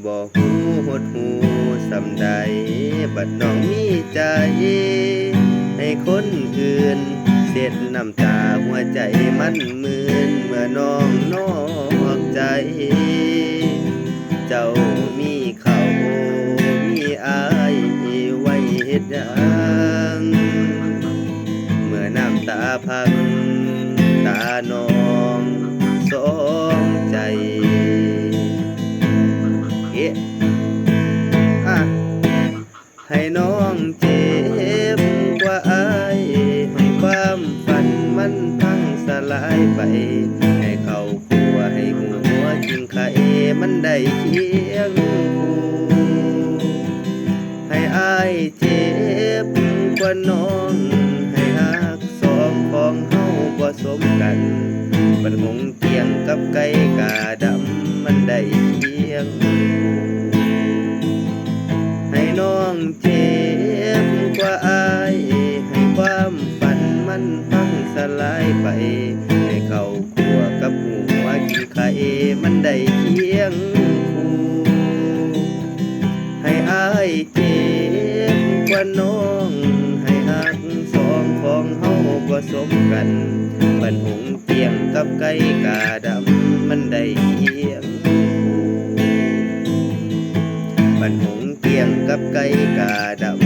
บ่ฮู้หดหูสำใดบัดน้องมีใจให้คนอื่นเสียดน้ำตาหัวใจมันมืนเมื่อน้องนอกใจเจ้ามีเขามีอายไว้เฮ็ดหยังเมื่อน้ำตาพังตาน้องสองใจเอ๊ะให้น้องเจ็บกว่าอายให้ความฝันมันพังสลายไปให้เขากลัวให้หัวกินไข่มันได้เคียงคู่ให้อายเจ็บกว่าน้องให้หักสองของเฮาบ่สมกันมันคงเกี่ยงกับไก่กาดำมันได้เคียงคู่ให้น้องเจ็บกว่าอายให้ความฝันมันพังสลายไปให้เขากลัวกับหัวกินไข่มันได้เคียงคู่ให้อายเจ็บกว่าน้องให้หักสองของเฮาบ่สมกันบันหงเกี่ยงกับไก่กาดำมันได้เคียงคู่บันหงเกี่ยงกับไก่กาดำ